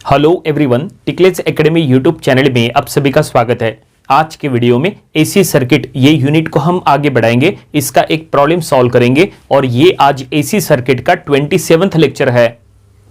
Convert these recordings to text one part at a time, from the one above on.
Hello everyone, Ticklets academy YouTube channel में आप सभी का स्वागत है। आज के वीडियो में एसी सर्किट ये यूनिट को हम आगे बढ़ाएंगे, इसका एक प्रॉब्लम सॉल्व करेंगे और ये आज एसी सर्किट का 27वां लेक्चर है।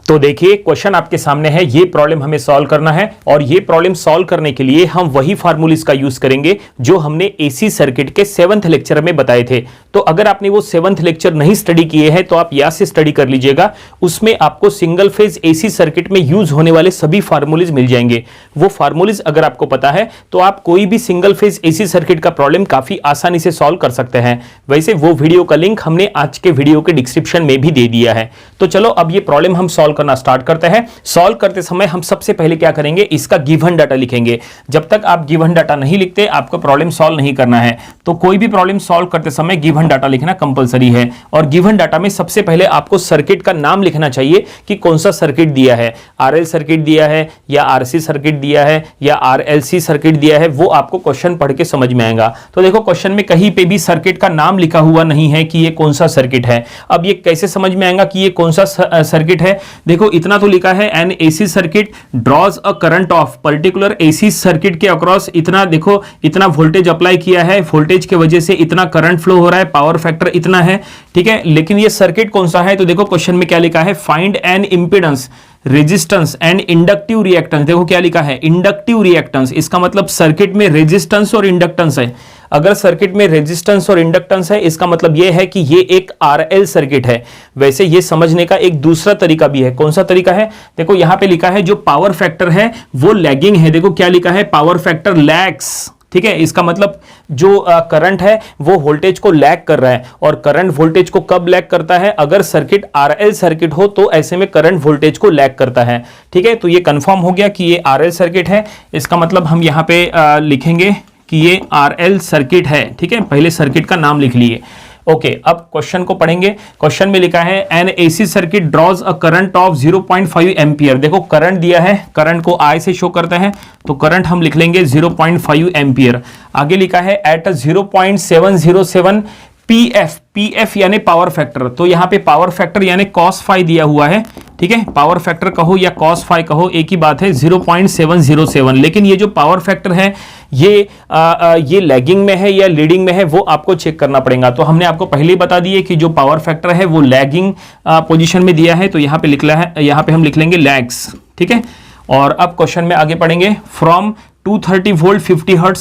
तो देखिए क्वेश्चन आपके सामने है, ये प्रॉब्लम हमें सॉल्व करना है और ये प्रॉब्लम सॉल्व करने के लिए हम वही फार्मूलेस का यूज करेंगे जो हमने एसी सर्किट के 7th लेक्चर में बताए थे। तो अगर आपने वो 7th लेक्चर नहीं स्टडी किए हैं तो आप यहाँ से स्टडी कर लीजिएगा, उसमें आपको सिंगल फेज एसी सर्किट में यूज होने वाले सभी फार्मूलेस मिल जाएंगे। वो फार्मूलेस अगर आपको पता है तो आप कोई भी सिंगल फेज एसी सर्किट का प्रॉब्लम काफी आसानी से सॉल्व कर सकते हैं। वैसे वो वीडियो का लिंक हमने आज के वीडियो के डिस्क्रिप्शन में भी दे दिया है। तो चलो अब ये प्रॉब्लम हम सॉल्व करना स्टार्ट करते हैं। सॉल्व करते समय हम सबसे पहले क्या करेंगे, इसका गिवन डाटा लिखेंगे। जब तक आप गिवन डाटा नहीं लिखते आपको प्रॉब्लम सॉल्व नहीं करना है। तो कोई भी प्रॉब्लम सॉल्व करते समय गिवन डाटा लिखना कंपलसरी है और गिवन डाटा में सबसे पहले आपको सर्किट का नाम लिखना चाहिए कि कौन सा सर्किट दिया है, आरएल सर्किट दिया है या आरसी सर्किट दिया है या आरएलसी सर्किट दिया है, वो आपको क्वेश्चन पढ़ के समझ में आएगा। तो देखो क्वेश्चन में कहीं पे भी सर्किट का नाम लिखा हुआ नहीं है कि ये कौन सा सर्किट है। अब ये कैसे समझ में आएगा कि ये कौन सा सर्किट है? देखो इतना तो लिखा है, N AC circuit draws a current of particular AC circuit के अक्रॉस इतना, देखो इतना वोल्टेज अप्लाई किया है, वोल्टेज की वजह से इतना करंट फ्लो हो रहा है, पावर फैक्टर इतना है, ठीक है। लेकिन ये सर्किट कौन सा है? तो देखो क्वेश्चन में क्या लिखा है, find an impedance resistance and inductive reactance. देखो क्या लिखा है, इंडक्टिव रिएक्टेंस। इसका मतलब सर्किट में रेजिस्टेंस और इंडक्टेंस है। अगर सर्किट में रेजिस्टेंस और इंडक्टेंस है इसका मतलब यह है कि ये एक आरएल सर्किट है। वैसे ये समझने का एक दूसरा तरीका भी है। कौन सा तरीका है? देखो यहां पे लिखा है जो पावर फैक्टर है वो लैगिंग है। देखो क्या लिखा है, पावर फैक्टर लैग्स, ठीक है। इसका मतलब जो करंट है वो वोल्टेज को लैग कर रहा है और करंट वोल्टेज को कब लैग करता है? अगर सर्किट आरएल सर्किट हो तो ऐसे में करंट वोल्टेज को लैग करता है, ठीक है। तो ये कंफर्म हो गया कि ये आरएल सर्किट है। इसका मतलब हम यहां पे लिखेंगे कि ये आरएल सर्किट है, ठीक है। पहले सर्किट का नाम लिख लिए। ओके, अब क्वेश्चन को पढ़ेंगे। क्वेश्चन में लिखा है N AC circuit draws a current of 0.5 ampere. देखो करंट दिया है, करंट को आई से शो करते हैं तो करंट हम लिख लेंगे 0.5 एम्पियर। आगे लिखा है एट 0.707 पीएफ, पीएफ यानी पावर फैक्टर। तो यहां पे पावर फैक्टर यानी कॉस फाई दिया हुआ है, ठीक है। पावर फैक्टर कहो या कॉस फाई कहो एक ही बात है, 0.707। लेकिन ये जो पावर फैक्टर है ये लैगिंग में है या लीडिंग में है वो आपको चेक करना पड़ेगा। तो हमने आपको पहले ही बता दिए कि जो पावर फैक्टर है वो लैगिंग पोजीशन में दिया है, तो यहां पे लिख रहा है, यहां पे हम लिख लेंगे लैग्स, ठीक है। और अब क्वेश्चन में आगे पढ़ेंगे। फ्रॉम 230 वोल्ट 50 हर्ट्ज,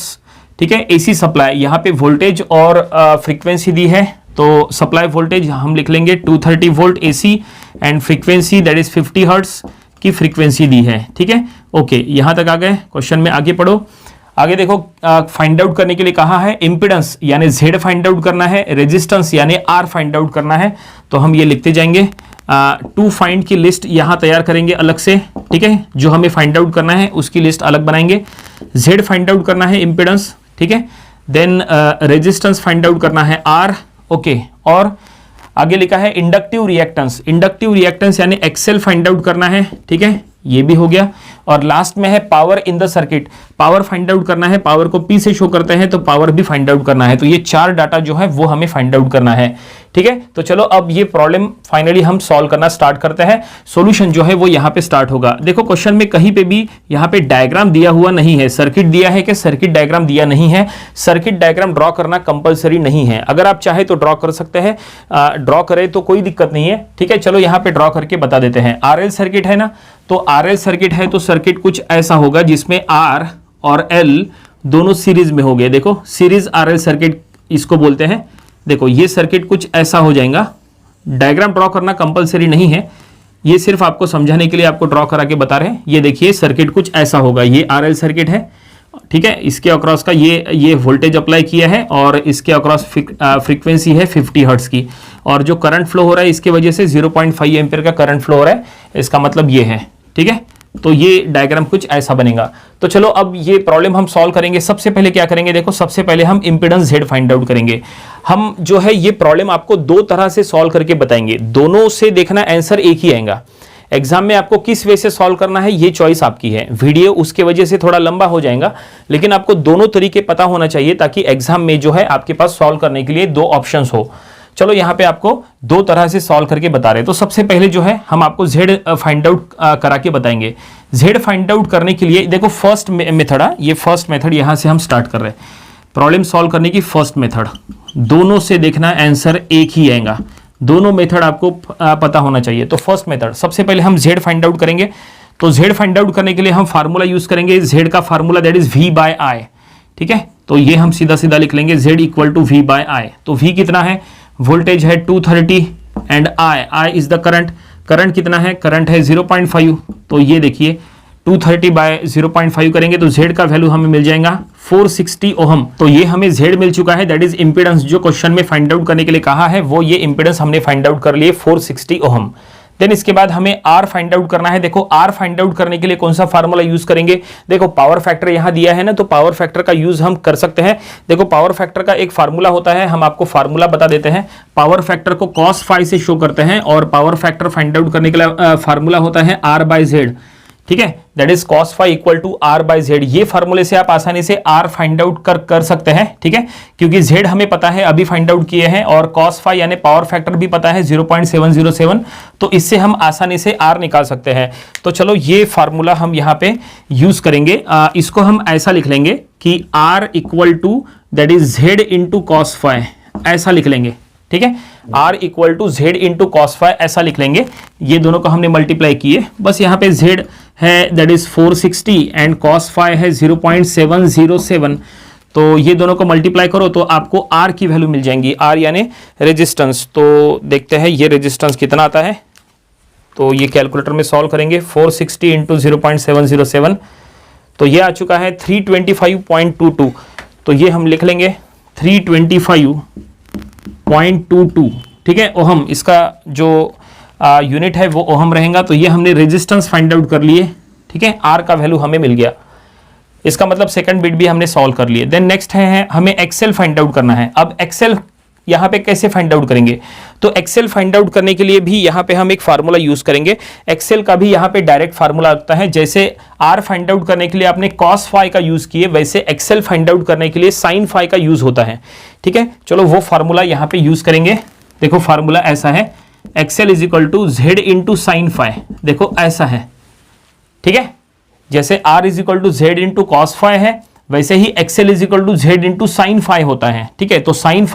ठीक है, एसी सप्लाई। यहां पे वोल्टेज और फ्रीक्वेंसी दी है, तो सप्लाई वोल्टेज हम लिख लेंगे 230 volt AC and frequency that is 50 hertz की फ्रीक्वेंसी दी है, ठीक है। ओके, यहां तक आ गए। क्वेश्चन में आगे पढ़ो। आगे देखो फाइंड आउट करने के लिए कहा है, इंपीडेंस यानी Z फाइंड आउट करना है, रेजिस्टेंस यानी R फाइंड आउट करना है। तो हम ये लिखते जाएंगे। टू फाइंड की लिस्ट यहां तैयार करेंगे अलग से, ठीक है। जो हमें फाइंड आउट करना है उसकी लिस्ट अलग बनाएंगे। Z फाइंड आउट करना है इंपीडेंस, ठीक है। देन रेजिस्टेंस फाइंड आउट करना है R, ओके। और आगे लिखा है इंडक्टिव रिएक्टेंस, इंडक्टिव रिएक्टेंस यानी XL फाइंड आउट करना है, ठीक है, ये भी हो गया। और लास्ट में है power in the circuit, power find out करना है। पावर को P से शो करते हैं तो पावर भी फाइंड आउट करना है। तो ये चार डाटा जो है वो हमें फाइंड आउट करना है, ठीक है। तो चलो अब ये प्रॉब्लम फाइनली हम सॉल्व करना स्टार्ट करते हैं। सॉल्यूशन जो है वो यहाँ पे स्टार्ट होगा। देखो क्वेश्चन में कहीं पे भी यहाँ पे डायग्राम दिया हुआ नहीं है। सर्किट दिया है कि सर्किट डायग्राम दिया नहीं है। सर्किट डायग्राम ड्रॉ करना कंपलसरी नहीं है, अगर आप चाहे तो ड्रॉ कर सकते हैं, ड्रॉ करें तो कोई दिक्कत नहीं है, ठीक है। चलो यहाँ पे ड्रॉ करके बता देते हैं। आरएल सर्किट है ना, तो आरएल सर्किट है तो सर्किट कुछ ऐसा होगा जिसमें आर और एल दोनों सीरीज में हो गए। देखो सीरीज आरएल सर्किट इसको बोलते हैं। देखो ये सर्किट कुछ ऐसा हो जाएगा। डायग्राम ड्रॉ करना कंपलसरी नहीं है, ये सिर्फ आपको समझाने के लिए आपको ड्रॉ करा के बता रहे हैं। ये देखिए सर्किट कुछ ऐसा होगा, ये आरएल सर्किट है, ठीक है। इसके अक्रॉस का ये वोल्टेज अप्लाई किया है और इसके अक्रॉस फ्रीक्वेंसी है 50 हर्ट्ज की, और जो करंट फ्लो हो रहा है इसके वजह से 0.5 एम्पीयर का करंट फ्लो हो रहा है। इसका मतलब ये है, ठीक है। तो ये डायग्राम कुछ ऐसा बनेगा। तो चलो अब ये प्रॉब्लम हम सॉल्व करेंगे। सबसे पहले क्या करेंगे, देखो सबसे पहले हम इंपीडेंस Z फाइंड आउट करेंगे। हम जो है ये प्रॉब्लम आपको दो तरह से सॉल्व करके बताएंगे, दोनों से देखना आंसर एक ही आएगा। एग्जाम में आपको किस वे से सॉल्व करना है ये चॉइस आपकी है। वीडियो उसके वजह से थोड़ा लंबा हो जाएगा, लेकिन आपको दोनों तरीके पता होना चाहिए ताकि एग्जाम में जो है आपके पास सॉल्व करने के लिए दो ऑप्शंस हो। चलो यहाँ पे आपको दो तरह से सॉल्व करके बता रहे हैं। तो सबसे पहले जो है हम आपको z फाइंड आउट करा के बताएंगे। z फाइंड आउट करने के लिए देखो फर्स्ट मेथड है, ये फर्स्ट मेथड यहाँ से हम स्टार्ट कर रहे हैं। प्रॉब्लम सॉल्व करने की फर्स्ट मेथड, दोनों से देखना आंसर एक ही आएगा, दोनों मेथड आपको पता होना चाहिए। तो फर्स्ट मेथड सबसे पहले हम z फाइंड आउट करेंगे। तो z फाइंड आउट करने के लिए हम फार्मूला यूज करेंगे, z का formula that is v by I. ठीक है, तो ये हम सीधा सीधा लिख लेंगे z equal to v by I. तो v कितना है, वोल्टेज है 230 and I is the current, current कितना है, करंट है 0.5। तो ये देखिए 230 बाय 0.5 करेंगे तो z का वैल्यू हमें मिल जाएगा 460 ओहम। तो ये हमें z मिल चुका है, दैट इज इंपीडेंस। जो क्वेश्चन में फाइंड आउट करने के लिए कहा है वो ये इंपीडेंस हमने फाइंड आउट कर लिए 460 ओहम। देन इसके बाद हमें R फाइंड आउट करना है। देखो R फाइंड आउट करने के लिए कौन सा फार्मूला यूज करेंगे, देखो पावर फैक्टर यहां दिया है ना, तो पावर फैक्टर का यूज हम कर सकते हैं। देखो पावर फैक्टर का एक फार्मूला होता है, हम आपको फार्मूला बता देते हैं। पावर फैक्टर को cos फाई से शो करते हैं और पावर फैक्टर फाइंड आउट करने के लिए फार्मूला होता है R बाय जेड। ठीक है, that is cos phi equal to R by Z. ये फार्मूले से आप आसानी से R फाइंड आउट कर सकते हैं। ठीक है, क्योंकि Z हमें पता है, अभी फाइंड आउट किए हैं, और cos फाई यानी पावर फैक्टर भी पता है 0.707, तो इससे हम आसानी से R निकाल सकते हैं। तो चलो ये फार्मूला हम यहाँ पे यूज करेंगे। इसको हम ऐसा लिख लेंगे कि R equal to that is Z into cos phi, ऐसा लिख लेंगे। ठीक है, R equal to Z into cos phi ऐसा लिख लेंगे। ये दोनों को हमने मल्टीप्लाई किए, बस यहाँ पे Z है that is 460 and cos phi है 0.707। तो ये दोनों को मल्टीप्लाई करो तो आपको R की वैल्यू मिल जाएंगी, R यानी रेजिस्टेंस। तो देखते हैं ये रेजिस्टेंस कितना आता है। तो ये कैलकुलेटर में सॉल्व करेंगे, 460 इंटू 0.707, तो ये आ चुका है 325.22। तो ये हम लिख लेंगे 325.22। ठीक है, ओहम इसका जो यूनिट है वो ओहम रहेगा। तो ये हमने रेजिस्टेंस फाइंड आउट कर लिए। ठीक है, R का वैल्यू हमें मिल गया, इसका मतलब सेकंड बिट भी हमने सॉल्व कर लिए। देन नेक्स्ट है हमें एक्सेल फाइंड आउट करना है। अब एक्सेल यहाँ पे कैसे फाइंड आउट करेंगे, तो एक्सेल फाइंड आउट करने के लिए भी यहाँ पे हम एक फार्मूला यूज करेंगे। एक्सेल का भी यहाँ पे डायरेक्ट फार्मूला आता है, जैसे R फाइंड आउट करने के लिए आपने cos फाई का यूज किए, वैसे एक्सेल फाइंड आउट करने के लिए sin फाई का यूज होता है। ठीक है, चलो वो फार्मूला यहाँ पे यूज करेंगे। देखो फार्मूला ऐसा है, X L is equal to Z into sine phi. देखो ऐसा है। ठीक है, जैसे R is equal to Z into cos phi है, वैसे ही X L is equal to Z into sine phi होता है। ठीक है, तो साइन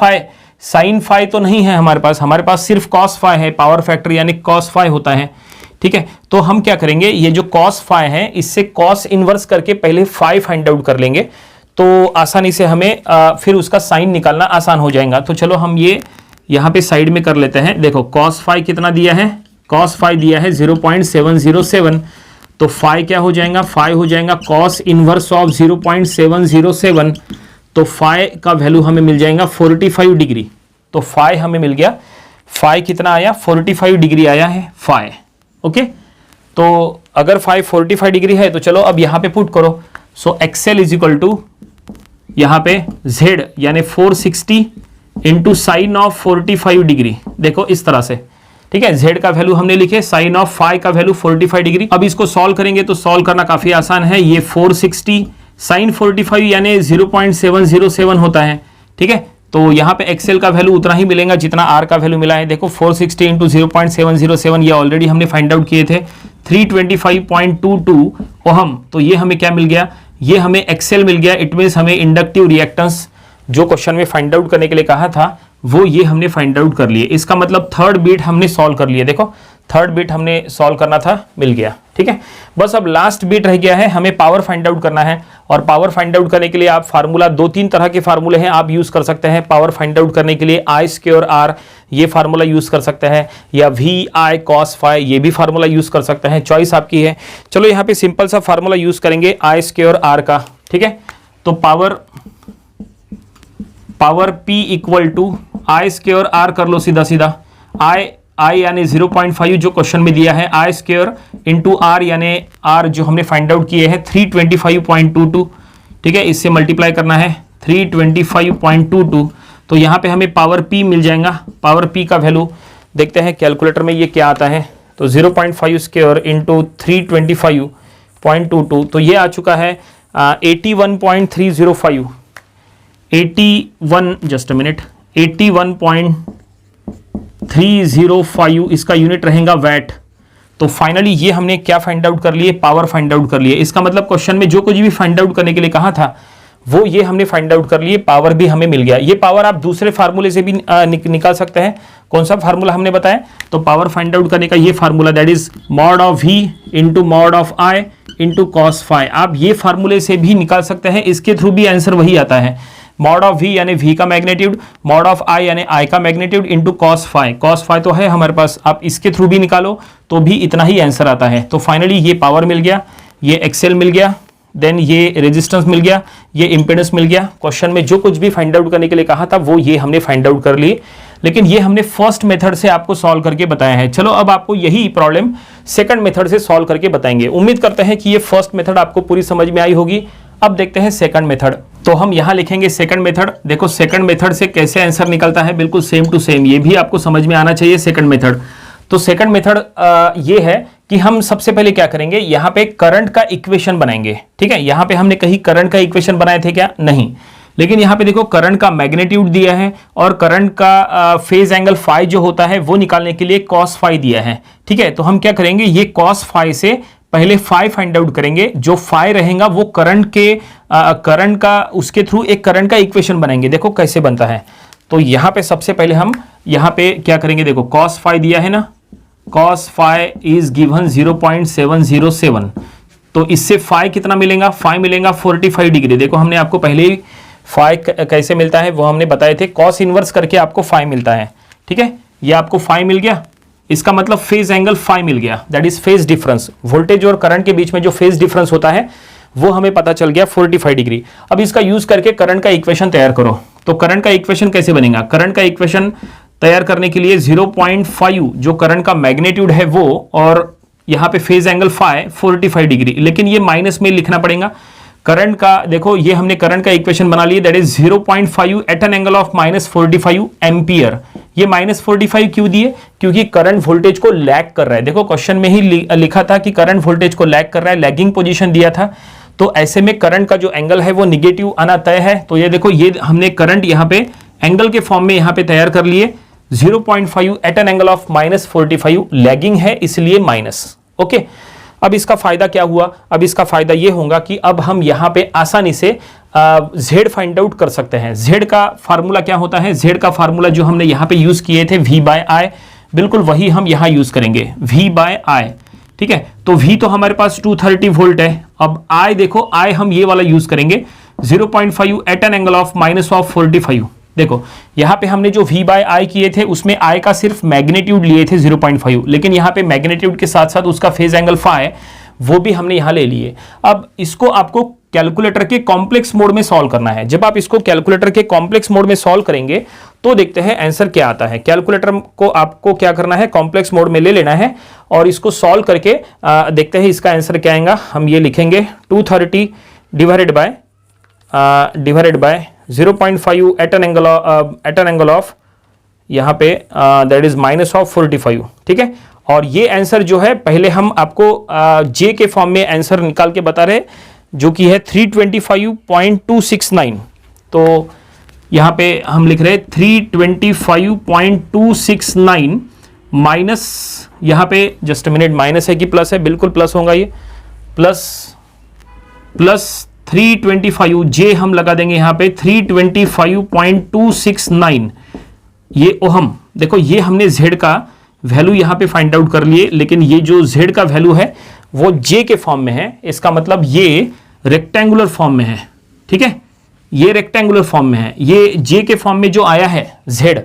फाई तो नहीं है हमारे पास सिर्फ cos फाई है, पावर फैक्टर यानी cos फाई होता है। ठीक है, तो हम क्या करेंगे, ये जो cos फाई है इससे cos इनवर्स करके पहले फाई फाइंड आउट कर लेंगे, तो आसानी से हमें फिर उसका साइन निकालना आसान हो जाएगा। तो चलो हम ये यहाँ पे साइड में कर लेते हैं। देखो cos फाई कितना दिया है, cos फाई दिया है 0.707, तो फाई क्या हो जाएगा, फाई हो जाएगा cos इनवर्स ऑफ 0.707। तो फाई का वैल्यू हमें मिल जाएगा 45 डिग्री। तो फाई हमें मिल गया, फाई कितना आया, 45 डिग्री आया है फाई। ओके, तो अगर फाई 45 डिग्री है तो चलो अब यहाँ पे पुट करो। सो एक्सेल इज इक्वल टू यहाँ पे Z यानी 460 इंटू साइन ऑफ 45 डिग्री। देखो इस तरह से। ठीक है, Z का वैल्यू हमने लिखे, साइन ऑफ फाई का वैल्यू 45 डिग्री। अब इसको सॉल्व करेंगे तो सॉल्व करना काफी आसान है। ये 460 साइन 45 यानी 0.707 होता है। ठीक है, तो यहाँ पे एक्सेल का वैल्यू उतना ही मिलेगा जितना R का वैल्यू मिला है। देखो 460 इंटू 0.707 ये ऑलरेडी हमने फाइंड आउट किए थे, 325.22 ओहम। तो ये हमें क्या मिल गया, ये हमें एक्सेल मिल गया। इट मीन्स हमें इंडक्टिव रिएक्टेंस जो क्वेश्चन में फाइंड आउट करने के लिए कहा था वो ये हमने फाइंड आउट कर लिए। इसका मतलब थर्ड बीट हमने सॉल्व कर लिए। देखो थर्ड बीट हमने सॉल्व करना था, मिल गया। ठीक है, बस अब लास्ट बीट रह गया है, हमें पावर फाइंड आउट करना है। और पावर फाइंड आउट करने के लिए आप फार्मूला, दो तीन तरह के फार्मूले हैं आप यूज कर सकते हैं पावर फाइंड आउट करने के लिए। आई स्क्वायर R ये फार्मूला यूज कर सकते हैं, या VI cos फाई ये भी फार्मूला यूज कर सकते हैं, चॉइस आपकी है। चलो यहाँ पे सिंपल सा फार्मूला यूज करेंगे आई स्क्वायर R का। ठीक है, तो power P equal to I square R कर लो सीधा सीधा। आई यानी 0.5 जो क्वेश्चन में दिया है, आई स्क्वायर इंटू R यानी R जो हमने फाइंड आउट किए हैं 325.22। ठीक है, इससे मल्टीप्लाई करना है 325.22। तो यहाँ पे हमें पावर P मिल जाएगा। पावर P का वैल्यू देखते हैं कैलकुलेटर में ये क्या आता है। तो 0.5 स्क्वायर इंटू 325.22, तो ये आ चुका है 81.305। 81 जस्ट अ मिनट 81 305 इसका यूनिट रहेगा वैट। तो फाइनली ये हमने क्या फाइंड आउट कर लिए, पावर फाइंड आउट कर लिए। इसका मतलब क्वेश्चन में जो कुछ भी फाइंड आउट करने के लिए कहा था वो ये हमने फाइंड आउट कर लिए, पावर भी हमें मिल गया। ये पावर आप दूसरे फार्मूले से भी निकाल सकते हैं। कौन सा फार्मूला हमने बताया, तो पावर फाइंड आउट करने का ये formula, that is mod of V into mod of I into cos phi. आप ये फार्मूले से भी निकाल सकते हैं, इसके थ्रू भी आंसर वही आता है। मॉड ऑफ V यानी V का मैग्नीट्यूड, मॉड ऑफ I यानी I का magnitude into cos phi. Cos phi तो है हमारे पास, आप इसके थ्रू भी निकालो तो भी इतना ही आंसर आता है। तो फाइनली ये पावर मिल गया, ये एक्सेल मिल गया, देन ये रेजिस्टेंस मिल गया, ये इंपेडेंस मिल गया। क्वेश्चन में जो कुछ भी फाइंड आउट करने के लिए कहा था वो ये हमने फाइंड आउट कर लिए, लेकिन ये हमने फर्स्ट मेथड से आपको सॉल्व करके बताया है। चलो अब आपको यही प्रॉब्लम सेकंड मेथड से सॉल्व करके बताएंगे। उम्मीद करते हैं कि ये फर्स्ट मेथड आपको पूरी समझ में आई होगी। अब देखते हैं सेकंड मेथड। तो हम यहां लिखेंगे सेकंड मेथड। देखो सेकंड मेथड से कैसे आंसर निकलता है, बिल्कुल सेम टू सेम, ये भी आपको समझ में आना चाहिए सेकंड मेथड। तो सेकंड मेथड ये है कि हम सबसे पहले क्या करेंगे, यहां पे करंट का इक्वेशन बनाएंगे। ठीक है, यहां पे हमने कहीं करंट का इक्वेशन बनाए थे क्या, नहीं, लेकिन यहां पे देखो करंट का मैग्नीट्यूड दिया है और करंट का फेज एंगल फाई जो होता है वो निकालने के लिए कॉस फाई दिया है। ठीक है, तो हम क्या करेंगे, ये कॉस फाई से पहले फाई फाइंड आउट करेंगे। जो फाई रहेगा वो करंट के करंट का, उसके थ्रू एक करंट का इक्वेशन बनाएंगे। देखो कैसे बनता है। तो यहां पे सबसे पहले हम यहां पे क्या करेंगे, देखो कॉस फाई दिया है ना, कॉस फाई इज गिवन 0.707। तो इससे फाई कितना मिलेगा, फाई मिलेगा 45 डिग्री। देखो हमने आपको पहले ही फाई कैसे मिलता है वो हमने बताए थे, कॉस इनवर्स करके आपको फाई मिलता है। ठीक है, ये आपको फाई मिल गया, इसका मतलब फेज एंगल फाई मिल गया, that is phase difference. Voltage और करंट के बीच में जो फेज डिफरेंस होता है वो हमें पता चल गया 45 डिग्री। अब इसका यूज करके करंट का इक्वेशन तैयार करो। तो करंट का इक्वेशन कैसे बनेगा, करंट का इक्वेशन तैयार करने के लिए 0.5 जो करंट का मैग्नीट्यूड है वो, और यहां पे फेज एंगल फाई 45 डिग्री, लेकिन ये माइनस में लिखना पड़ेगा। करंट का देखो ये हमने करंट का इक्वेशन बना लिया, that is 0.5 at an angle of -45 ampere. ये -45 क्यों दिए, क्योंकि करंट वोल्टेज को लैग कर रहा है। देखो क्वेश्चन में ही लिखा था कि करंट वोल्टेज को लैग कर रहा है, लैगिंग पोजीशन दिया था। तो ऐसे में करंट का जो एंगल है वो निगेटिव आना तय है। तो ये देखो ये हमने करंट यहाँ पे एंगल के फॉर्म में यहाँ पे तैयार कर लिए, 0.5 at an angle of -45, lagging है इसलिए माइनस। ओके, अब इसका फायदा क्या हुआ, अब इसका फायदा ये होगा कि अब हम यहां पे आसानी से Z फाइंड आउट कर सकते हैं। Z का फार्मूला क्या होता है, Z का फार्मूला जो हमने यहां पे यूज किए थे V/I, बिल्कुल वही हम यहां यूज करेंगे, V/I। ठीक है, तो V तो हमारे पास 230 वोल्ट है। अब I देखो, I हम ये वाला यूज करेंगे 0.5 एट एन एंगल ऑफ -45। देखो यहां पे हमने जो V/I किए थे उसमें I का सिर्फ मैग्नीट्यूड लिए थे 0.5, लेकिन यहां पे मैग्नीट्यूड के साथ साथ उसका फेज एंगल फाई वो भी हमने यहां ले लिए। अब इसको आपको कैलकुलेटर के कॉम्प्लेक्स मोड में सॉल्व करना है। जब आप इसको कैलकुलेटर के कॉम्प्लेक्स मोड में सॉल्व करेंगे तो देखते हैं आंसर क्या आता है। कैलकुलेटर को आपको क्या करना है, कॉम्प्लेक्स मोड में ले लेना है और इसको सॉल्व करके देखते हैं इसका आंसर क्या आएगा। हम ये लिखेंगे 230 divided by 0.5 at an angle of यहाँ पे दैट इज -45। ठीक है, और ये आंसर जो है पहले हम आपको जे के फॉर्म में आंसर निकाल के बता रहे, जो कि है 325.269। तो यहाँ पे हम लिख रहे 325.269 माइनस, यहाँ पे जस्ट मिनट, माइनस है कि प्लस है, बिल्कुल प्लस होगा, ये प्लस 325 जे हम लगा देंगे यहाँ पे 325.269, ये ओहम। देखो ये हमने Z का वैल्यू यहाँ पे फाइंड आउट कर लिए, लेकिन ये जो Z का वैल्यू है वो J के फॉर्म में है, इसका मतलब ये रेक्टेंगुलर फॉर्म में है। ठीक है, ये रेक्टेंगुलर फॉर्म में है, ये J के फॉर्म में जो आया है Z,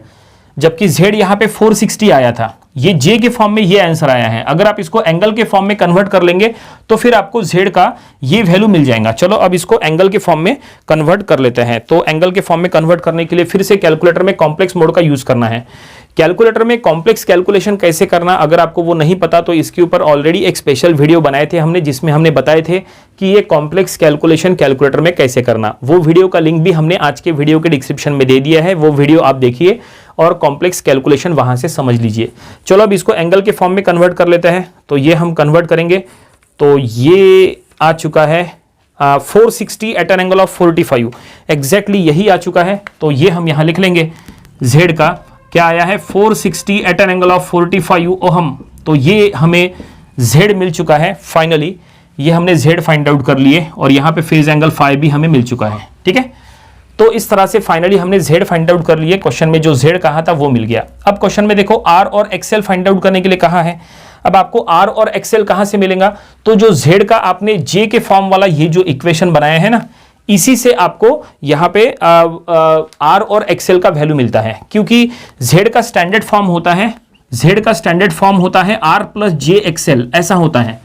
जबकि Z यहाँ पे 460 आया था, ये J के फॉर्म में ये आंसर आया है। अगर आप इसको एंगल के फॉर्म में कन्वर्ट कर लेंगे तो फिर आपको Z का ये वैल्यू मिल जाएगा। चलो अब इसको एंगल के फॉर्म में कन्वर्ट कर लेते हैं। तो एंगल के फॉर्म में कन्वर्ट करने के लिए फिर से कैलकुलेटर में कॉम्प्लेक्स मोड का यूज करना है। कैलकुलेटर में कॉम्प्लेक्स कैलकुलेशन कैसे करना, अगर आपको वो नहीं पता तो इसके ऊपर ऑलरेडी एक स्पेशल वीडियो बनाए थे हमने, जिसमें हमने बताए थे कि ये कॉम्प्लेक्स कैलकुलेशन कैलकुलेटर में कैसे करना। वो वीडियो का लिंक भी हमने आज के वीडियो के डिस्क्रिप्शन में दे दिया है, वो वीडियो आप देखिए और कॉम्प्लेक्स कैलकुलेशन वहां से समझ लीजिए। चलो अब इसको एंगल के फॉर्म में कन्वर्ट कर लेते हैं। तो ये हम कन्वर्ट करेंगे, तो ये आ चुका है 460 at an angle of 45, exactly यही आ चुका है। तो ये हम यहाँ लिख लेंगे Z का क्या आया है 460 at an angle of 45 ohm. तो ये हमें Z मिल चुका है फाइनली, ये हमने Z फाइंड आउट कर लिए और यहाँ पे फेज एंगल फाई भी हमें मिल चुका है। ठीक है, तो इस तरह से फाइनली हमने Z फाइंड आउट कर लिए। क्वेश्चन में जो Z कहा था वो मिल गया। अब क्वेश्चन में देखो R और XL फाइंड आउट करने के लिए कहा है। अब आपको R और XL कहां से मिलेगा, तो जो Z का आपने J के फॉर्म वाला ये जो इक्वेशन बनाया है ना, इसी से आपको यहां पे R और XL का वैल्यू मिलता है, क्योंकि Z का स्टैंडर्ड फॉर्म होता है, Z का स्टैंडर्ड फॉर्म होता है R प्लस J XL, ऐसा होता है।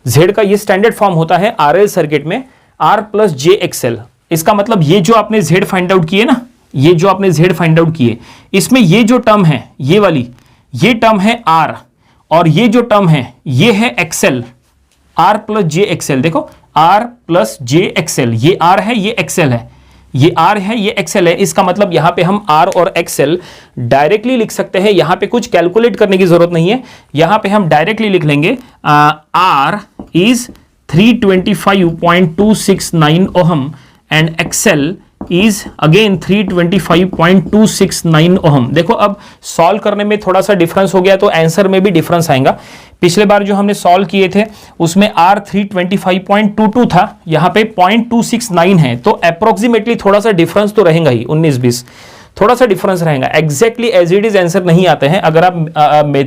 Z का ये स्टैंडर्ड फॉर्म होता है RL सर्किट में R प्लस J XL। इसका मतलब ये जो आपने Z फाइंड आउट किए ना, ये जो आपने Z फाइंड आउट किए, इसमें ये जो टर्म है, ये वाली, ये टर्म है R और ये जो टर्म है ये है XL, R plus J XL। देखो R प्लस J XL, ये R है, ये XL है, ये R है, ये XL है। इसका मतलब यहां पे हम R और XL डायरेक्टली लिख सकते हैं। यहां पे कुछ कैलकुलेट करने की जरूरत नहीं है, यहां पे हम डायरेक्टली लिख लेंगे R is 325.269 ohm and XL is again 325.269 ohm. देखो अब सॉल्व करने में थोड़ा सा डिफरेंस हो गया तो आंसर में भी डिफरेंस आएगा। पिछले बार जो हमने सॉल्व किए थे उसमें R 325.22 था, यहाँ पे 0.269 है, तो अप्रोक्सीमेटली थोड़ा सा डिफरेंस तो रहेगा ही, 19-20 थोड़ा सा डिफरेंस रहेगा। Exactly as it is answer नहीं आते हैं, अगर आप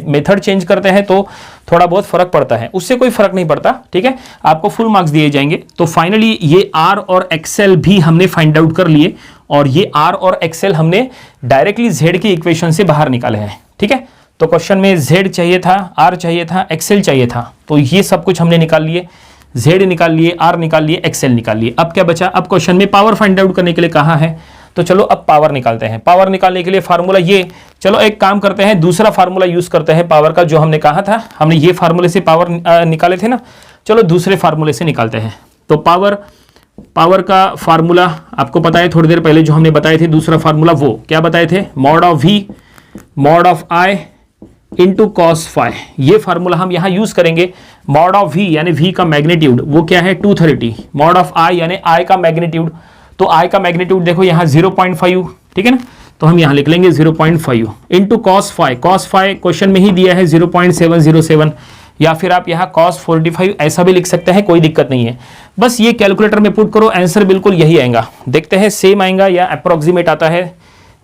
मेथड चेंज करते हैं तो थोड़ा बहुत फर्क पड़ता है, उससे कोई फर्क नहीं पड़ता। ठीक है, आपको फुल मार्क्स दिए जाएंगे। तो फाइनली ये R और XL भी हमने फाइंड आउट कर लिए और ये R और XL हमने डायरेक्टली Z की इक्वेशन से बाहर निकाले हैं। ठीक है, तो क्वेश्चन में Z चाहिए था, R चाहिए था, XL चाहिए था, तो ये सब कुछ हमने निकाल लिए, Z निकाल लिए, R निकाल लिए, XL निकाल लिए। अब क्या बचा, अब क्वेश्चन में पावर फाइंड आउट करने के लिए कहा है, तो चलो अब पावर निकालते हैं। पावर निकालने के लिए फार्मूला ये, चलो एक काम करते हैं, दूसरा फार्मूला यूज करते हैं पावर का, जो हमने कहा था, हमने ये फार्मूले से पावर निकाले थे ना, चलो दूसरे फार्मूले से निकालते हैं। तो पावर का फार्मूला आपको पता है, थोड़ी देर पहले जो हमने बताए थे दूसरा फार्मूला, वो क्या बताए थे, mod of V mod of I into cos phi. ये फार्मूला हम यहाँ यूज करेंगे। मॉड ऑफ V यानी V का मैग्नीट्यूड वो क्या है 230, मॉड ऑफ I यानी I का मैग्नीट्यूड, तो I का मैग्नीट्यूड देखो यहाँ 0.5, ठीक है ना, तो हम यहाँ लिख लेंगे 0.5 into cos phi. Cos phi question में ही दिया है 0.707, या फिर आप यहाँ कॉस 45 ऐसा भी लिख सकते हैं, कोई दिक्कत नहीं है। बस ये कैलकुलेटर में पुट करो, आंसर बिल्कुल यही आएगा। देखते हैं सेम आएगा या अप्रोक्सीमेट आता है,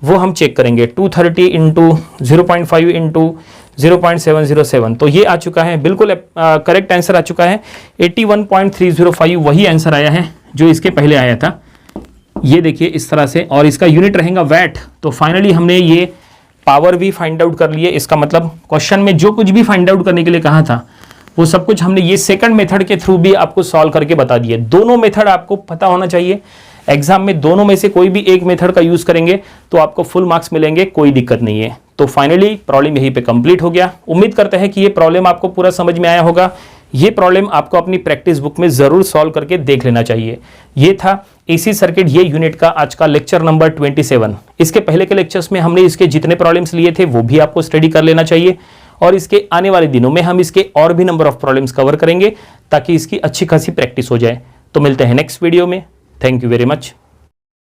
वो हम चेक करेंगे। 230 इंटू 0.5 इंटू 0.707, तो ये आ चुका है, बिल्कुल करेक्ट आंसर आ चुका है। 81.305 वही आंसर आया है जो इसके पहले आया था। ये देखिए इस तरह से, और इसका यूनिट रहेगा वैट। तो फाइनली हमने ये पावर भी फाइंड आउट कर लिए। इसका मतलब क्वेश्चन में जो कुछ भी फाइंड आउट करने के लिए कहा था वो सब कुछ हमने ये सेकंड मेथड के थ्रू भी आपको सॉल्व करके बता दिए। दोनों मेथड आपको पता होना चाहिए, एग्जाम में दोनों में से कोई भी एक मेथड का यूज करेंगे तो आपको फुल मार्क्स मिलेंगे, कोई दिक्कत नहीं है। तो फाइनली प्रॉब्लम यहीं पे कंप्लीट हो गया। उम्मीद करते हैं कि ये प्रॉब्लम आपको पूरा समझ में आया होगा। ये प्रॉब्लम आपको अपनी प्रैक्टिस बुक में जरूर सॉल्व करके देख लेना चाहिए। ये था एसी सर्किट ये यूनिट का आज का लेक्चर नंबर 27। इसके पहले के लेक्चर्स में हमने इसके जितने प्रॉब्लम्स लिए थे वो भी आपको स्टडी कर लेना चाहिए, और इसके आने वाले दिनों में हम इसके और भी नंबर ऑफ प्रॉब्लम्स कवर करेंगे ताकि इसकी अच्छी खासी प्रैक्टिस हो जाए। तो मिलते हैं नेक्स्ट वीडियो में। Thank you very much.